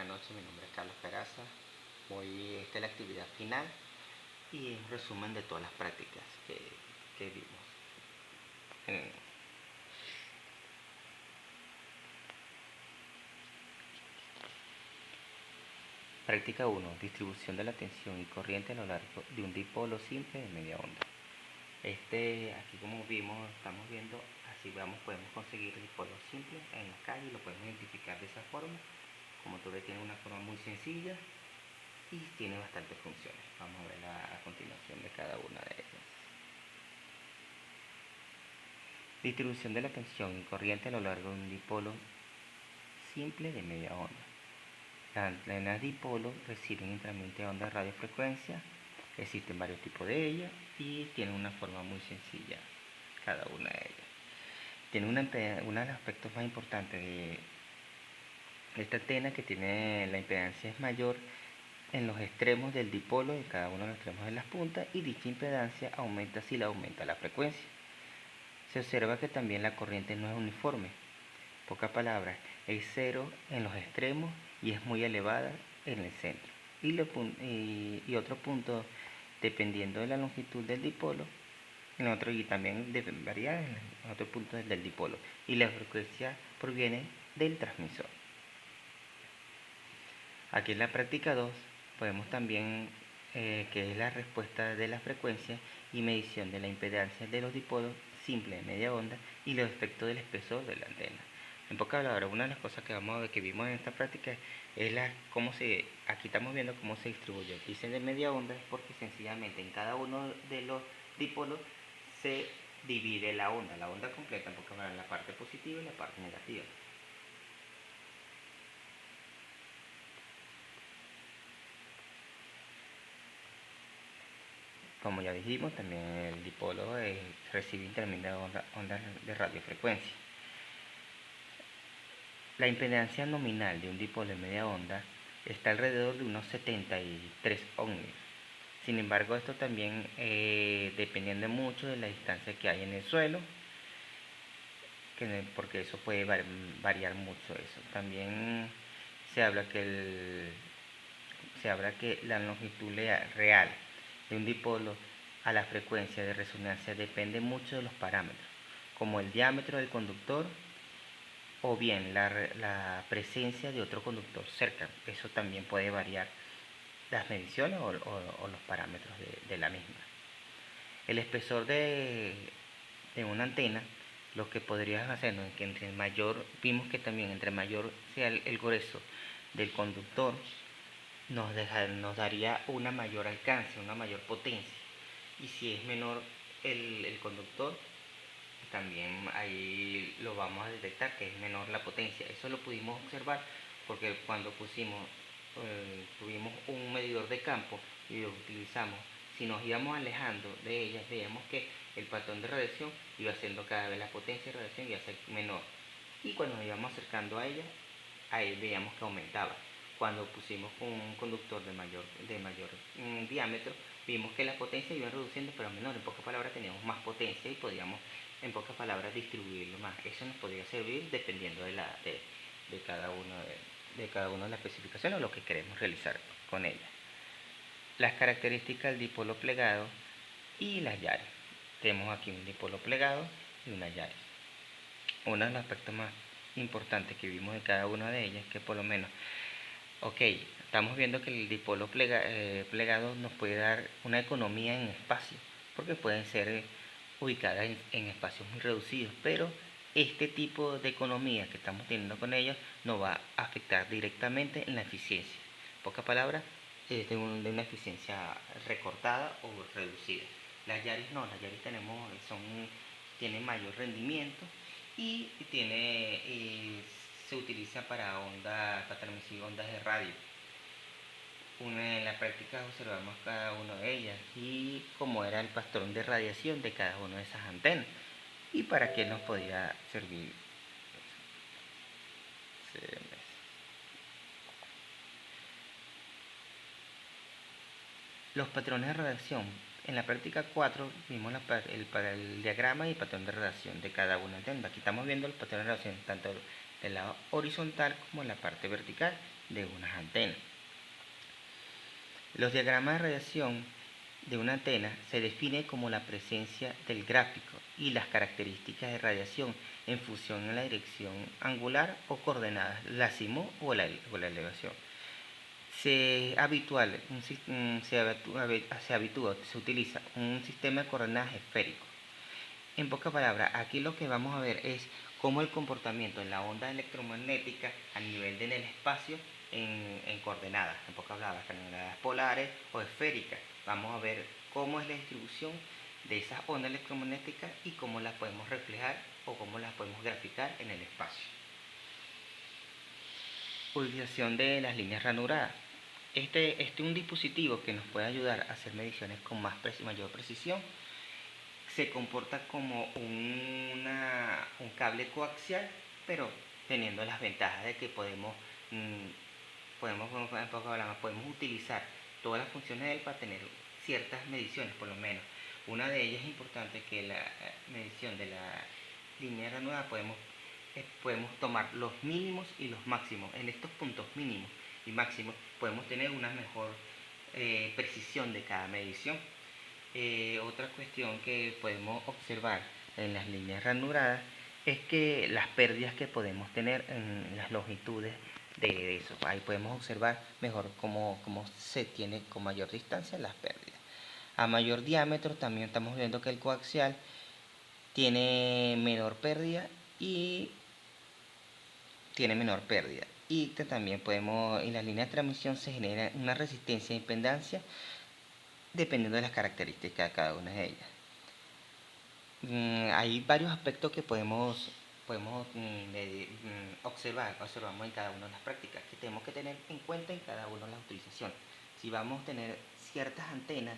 noches, mi nombre es Carlos Peraza. Hoy esta es la actividad final y un resumen de todas las prácticas que vimos. Práctica 1. Distribución de la tensión y corriente a lo largo de un dipolo simple de media onda. Aquí como vimos, estamos viendo, así podemos conseguir dipolos simples en la calle y lo podemos identificar de esa forma. Como tú ves, tiene una forma muy sencilla y tiene bastantes funciones. Vamos a ver a continuación de cada una de ellas. Distribución de la tensión y corriente a lo largo de un dipolo simple de media onda. Las antenas dipolo reciben entramiento de ondas de radiofrecuencia. Existen varios tipos de ellas y tienen una forma muy sencilla cada una de ellas. Tiene uno de los aspectos más importantes de esta antena, que tiene la impedancia es mayor en los extremos del dipolo, de cada uno de los extremos de las puntas, y dicha impedancia aumenta si la aumenta la frecuencia. Se observa que también la corriente no es uniforme. En pocas palabras, es cero en los extremos y es muy elevada en el centro. Y otro punto, dependiendo de la longitud del dipolo, y también varía en otro punto del dipolo. Y la frecuencia proviene del transmisor. Aquí en la práctica 2 podemos también, que es la respuesta de la frecuencia y medición de la impedancia de los dipolos simples de media onda y los efectos del espesor de la antena. En pocas palabras, una de las cosas que vimos en esta práctica es aquí estamos viendo cómo se distribuye. Dicen de media onda es porque sencillamente en cada uno de los dipolos se divide la onda completa, en pocas palabras, la parte positiva y la parte negativa. Como ya dijimos, también el dipolo recibe intermitentes ondas de radiofrecuencia. La impedancia nominal de un dipolo de media onda está alrededor de unos 73 ohms. Sin embargo, esto también dependiendo mucho de la distancia que hay en el suelo, porque eso puede variar mucho eso. También se habla que la longitud real de un dipolo a la frecuencia de resonancia depende mucho de los parámetros, como el diámetro del conductor o bien la presencia de otro conductor cerca. Eso también puede variar las mediciones o los parámetros de la misma. El espesor de una antena, lo que podrías hacer es que vimos que también entre mayor sea el grueso del conductor, nos daría una mayor alcance, una mayor potencia. Y si es menor el conductor, también ahí lo vamos a detectar que es menor la potencia. Eso lo pudimos observar porque cuando tuvimos un medidor de campo y lo utilizamos, si nos íbamos alejando de ellas, veíamos que el patrón de radiación iba haciendo cada vez la potencia de radiación iba a ser menor. Y cuando nos íbamos acercando a ella, ahí veíamos que aumentaba. Cuando pusimos un conductor de mayor diámetro, vimos que la potencia iba reduciendo, pero menor. En pocas palabras, teníamos más potencia y podíamos, en pocas palabras, distribuirlo más. Eso nos podría servir dependiendo de cada una de las especificaciones o lo que queremos realizar con ella. Las características del dipolo plegado y las llaves. Tenemos aquí un dipolo plegado y unas llaves. Uno de los aspectos más importantes que vimos de cada una de ellas, que por lo menos, estamos viendo que el dipolo plegado nos puede dar una economía en espacio, porque pueden ser ubicadas en espacios muy reducidos, pero este tipo de economía que estamos teniendo con ellos nos va a afectar directamente en la eficiencia. En pocas palabras, es de una eficiencia recortada o reducida. Las Yaris no, las Yaris tienen mayor rendimiento y se utiliza para transmitir ondas de radio. En la práctica observamos cada una de ellas y cómo era el patrón de radiación de cada una de esas antenas y para qué nos podía servir. Los patrones de radiación. En la práctica 4 vimos el diagrama y el patrón de radiación de cada una. Aquí estamos viendo el patrón de radiación tanto del lado horizontal como en la parte vertical de unas antenas. Los diagramas de radiación de una antena se define como la presencia del gráfico y las características de radiación en función de la dirección angular o coordenadas, la azimut o la elevación. Se utiliza un sistema de coordenadas esférico. En pocas palabras, aquí lo que vamos a ver es cómo el comportamiento en la onda electromagnética a nivel del espacio en coordenadas, en pocas palabras, coordenadas polares o esféricas. Vamos a ver cómo es la distribución de esas ondas electromagnéticas y cómo las podemos reflejar o cómo las podemos graficar en el espacio. Utilización de las líneas ranuradas. Este es un dispositivo que nos puede ayudar a hacer mediciones con mayor precisión. Se comporta como un cable coaxial, pero teniendo las ventajas de que podemos utilizar todas las funciones de él para tener ciertas mediciones, por lo menos. Una de ellas es importante, que la medición de la línea ranurada podemos tomar los mínimos y los máximos. En estos puntos mínimos y máximos podemos tener una mejor precisión de cada medición. Otra cuestión que podemos observar en las líneas ranuradas es que las pérdidas que podemos tener en las longitudes de eso. Ahí podemos observar mejor cómo se tiene con mayor distancia las pérdidas. A mayor diámetro también estamos viendo que el coaxial tiene menor pérdida y también en las líneas de transmisión se genera una resistencia e impedancia dependiendo de las características de cada una de ellas. Hay varios aspectos que podemos observamos en cada una de las prácticas, que tenemos que tener en cuenta en cada una de las utilizaciones. Si vamos a tener ciertas antenas